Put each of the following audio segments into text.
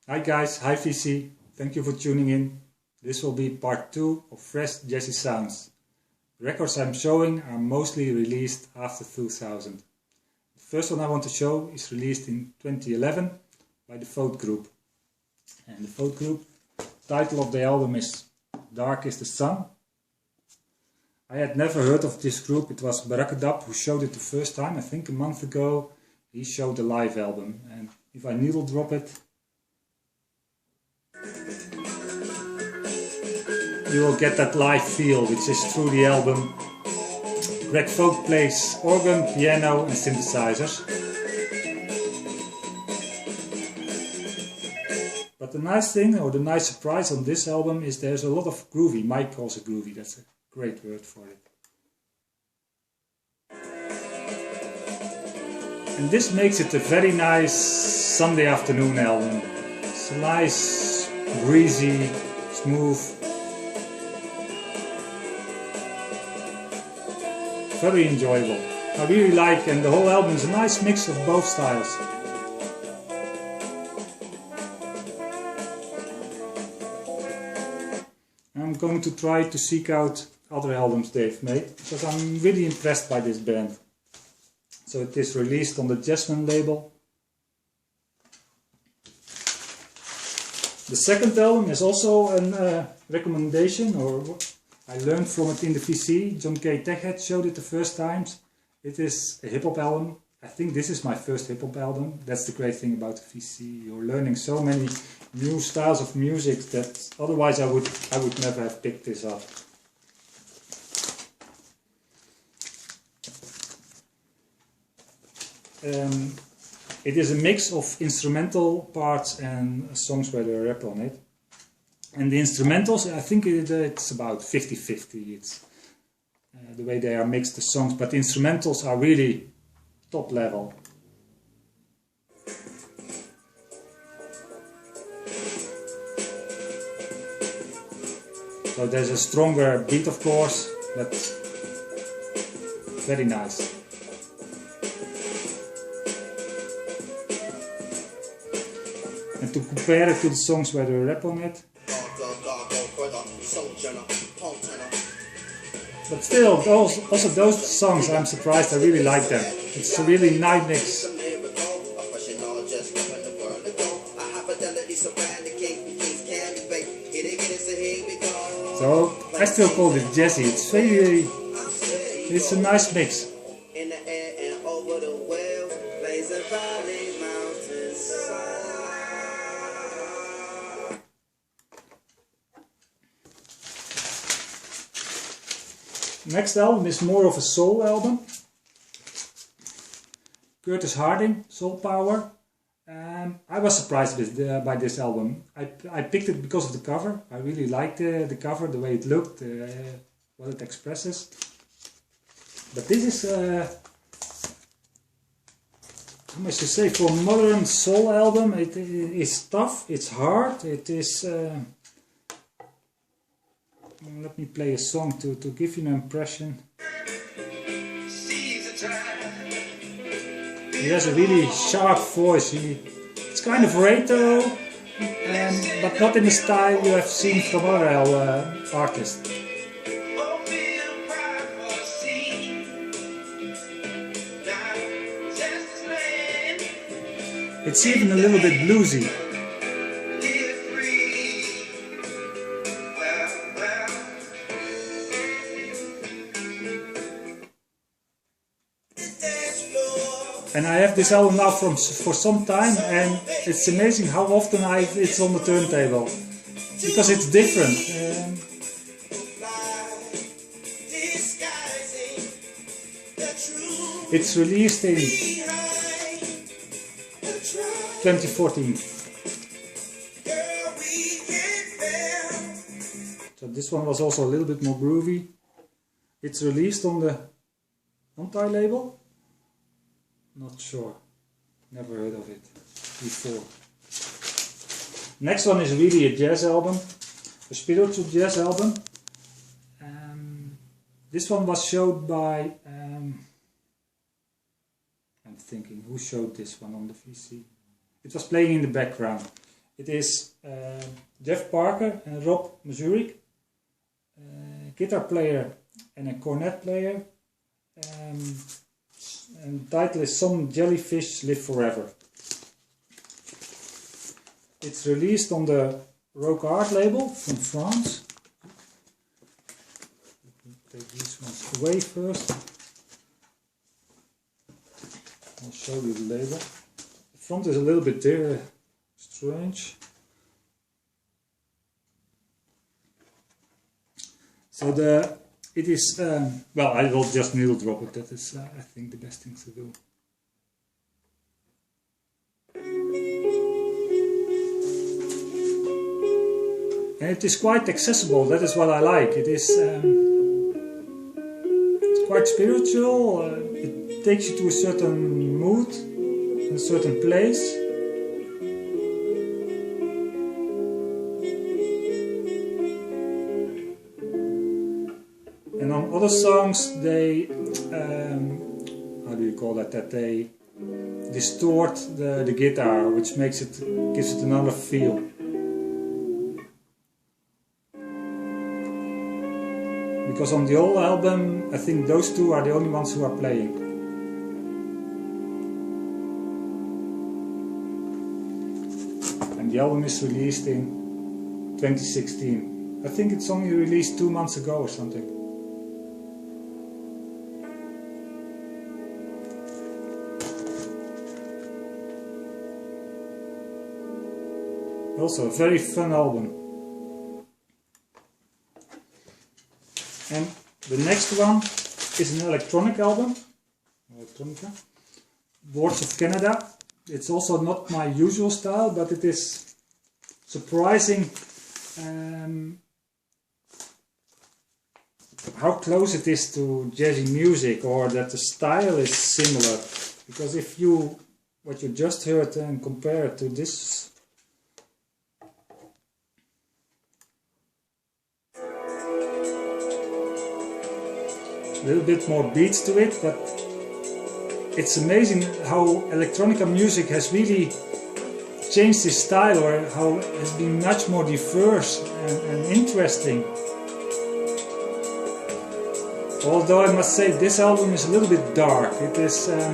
Hi guys, hi VC, thank you for tuning in. This will be part 2 of fresh jazzy sounds. The records I'm showing are mostly released after 2000. The first one I want to show is released in 2011 by the Foat group. And the Foat group, title of the album is Dark is the Sun. I had never heard of this group. It was Barakadab who showed it the first time, I think a month ago. He showed the live album, and if I needle drop it, you will get that live feel, which is through the album. Greg Foat plays organ, piano and synthesizers. But the nice thing, or the nice surprise on this album, is there's a lot of groovy. Mike calls it groovy, that's a great word for it. And this makes it a very nice Sunday afternoon album. It's a nice, breezy, smooth, very enjoyable. I really like, and the whole album is a nice mix of both styles. I'm going to try to seek out other albums they've made, because I'm really impressed by this band. So it is released on the Jasmine label. The second album is also a recommendation, or I learned from it in the VC. John K. Techhead showed it the first times. It is a hip-hop album. I think this is my first hip-hop album. That's the great thing about the VC. You're learning so many new styles of music that otherwise I would never have picked this up. It is a mix of instrumental parts and songs where they rap on it. And the instrumentals, I think it's about 50-50. It's the way they are mixed, the songs, but the instrumentals are really top level. So there's a stronger beat, of course, but very nice. And to compare it to the songs where they rap on it. But still, also those songs, I'm surprised, I really like them. It's a really nice mix. So, I still call it jazzy. It's a nice mix. Next album is more of a soul album. Curtis Harding, Soul Power. I was surprised by this album. I picked it because of the cover. I really liked the cover, the way it looked, what it expresses. But this is, how much to say, for a modern soul album, it is tough, it's hard, it is... let me play a song to give you an impression. He has a really sharp voice. It's kind of retro, but not in the style you have seen from other artists. It's even a little bit bluesy. And I have this album now for some time, and it's amazing how often it's on the turntable, because it's different. It's released in 2014. So this one was also a little bit more groovy. It's released on the Anti label. Not sure, never heard of it before. Next one is really a jazz album, a spiritual jazz album. This one was showed by, I'm thinking, who showed this one on the VC? It was playing in the background. It is Jeff Parker and Rob Mazurek, guitar player and a cornet player. And the title is Some Jellyfish Live Forever. It's released on the Rock Art label from France. Take these ones away first. I'll show you the label. The front is a little bit strange. So it is, well, I will just needle drop it. That is, I think, the best thing to do. And it is quite accessible. That is what I like. It is it's quite spiritual. It takes you to a certain mood, a certain place. And on other songs, they, how do you call that? That they distort the guitar, which makes it, gives it another feel. Because on the whole album, I think those two are the only ones who are playing. And the album is released in 2016. I think it's only released 2 months ago or something. Also a very fun album. And the next one is an electronic album, electronica, Boards of Canada. It's also not my usual style, but it is surprising how close it is to jazzy music, or that the style is similar. Because if you, what you just heard, and compare it to this, a little bit more beats to it, but it's amazing how electronica music has really changed its style, or how it has been much more diverse and interesting. Although I must say this album is a little bit dark. It is, I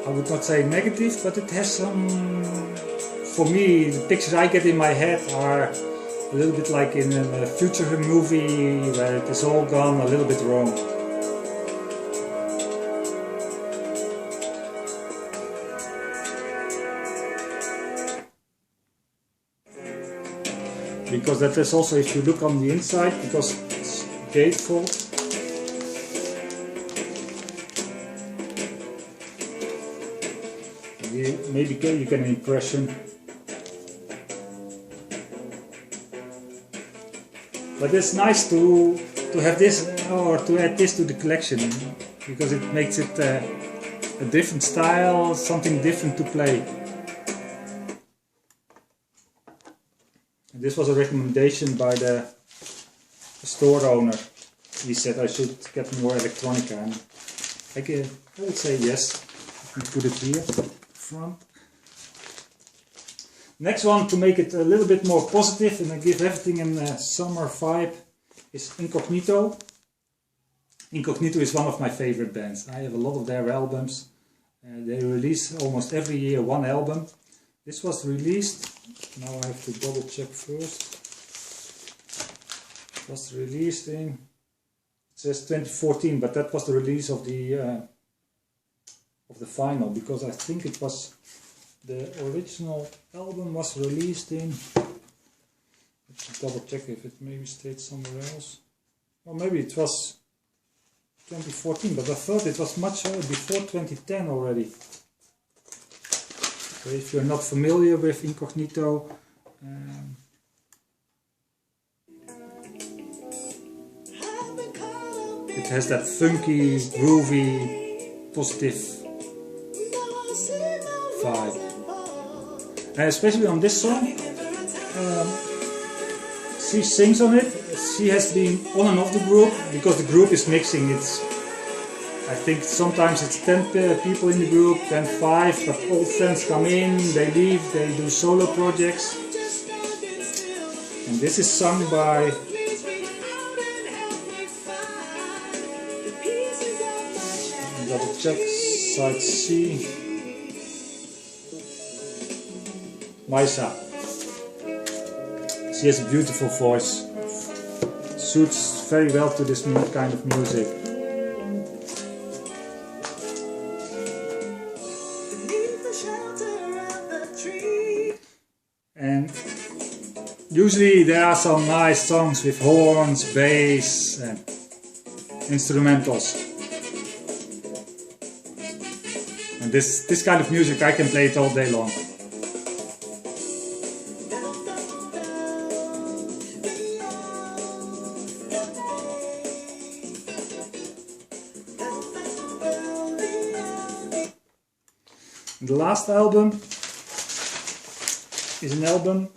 would not say negative, but it has some, for me, the pictures I get in my head are a little bit like in a future movie where it is all gone a little bit wrong. Because that is also, if you look on the inside, because it's gatefold. Maybe you get an impression. But it's nice to have this, or to add this to the collection, because it makes it a different style, something different to play. And this was a recommendation by the store owner. He said I should get more electronica, and I would say yes. I can put it here, front. Next one, to make it a little bit more positive and give everything a summer vibe, is Incognito. Incognito is one of my favorite bands. I have a lot of their albums. They release almost every year one album. This was released, now I have to double check first. It was released in, it says 2014, but that was the release of the vinyl, because I think it was, the original album was released in, let's double check if it maybe stayed somewhere else. Or maybe it was 2014, but I thought it was much before 2010 already. So if you're not familiar with Incognito, it has that funky, groovy, positive vibe. And especially on this song, she sings on it. She has been on and off the group, because the group is mixing. It's I think sometimes it's 10 people in the group, then 5, but old friends come in, they leave, they do solo projects. And this is sung by double check, side C, Maisa. She has a beautiful voice, suits very well to this kind of music. And usually there are some nice songs with horns, bass and instrumentals. And this kind of music, I can play it all day long. The last album is an album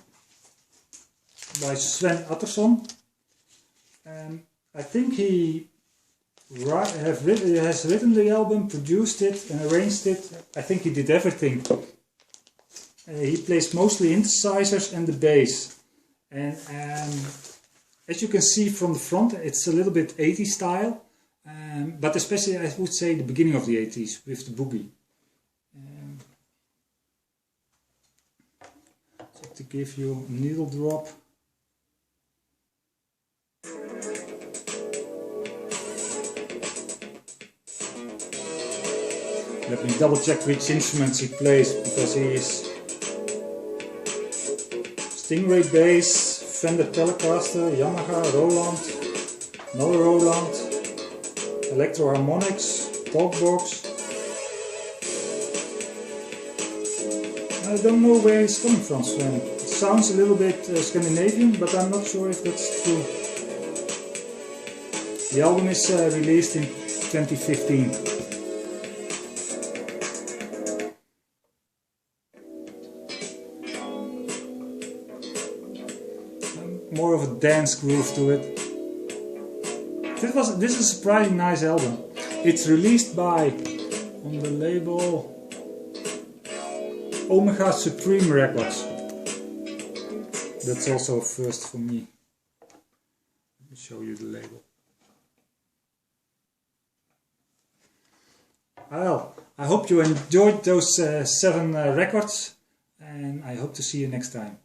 by Sven Attenton, and I think he has written the album, produced it and arranged it. I think he did everything. He plays mostly synthesizers and the bass, and as you can see from the front, it's a little bit 80s style, but especially I would say the beginning of the 80s with the boogie. So to give you a needle drop. Let me double check which instruments he plays, because he is Stingray bass, Fender Telecaster, Yamaha, Roland, another Roland, electro harmonics, talkbox. I don't know where he's coming from, Sven. It sounds a little bit Scandinavian, but I'm not sure if that's true. The album is released in 2015. More of a dance groove to it. This is a surprisingly nice album. It's released by, on the label, Omega Supreme Records. That's also a first for me. Let me show you the label. Well, I hope you enjoyed those 7 records, and I hope to see you next time.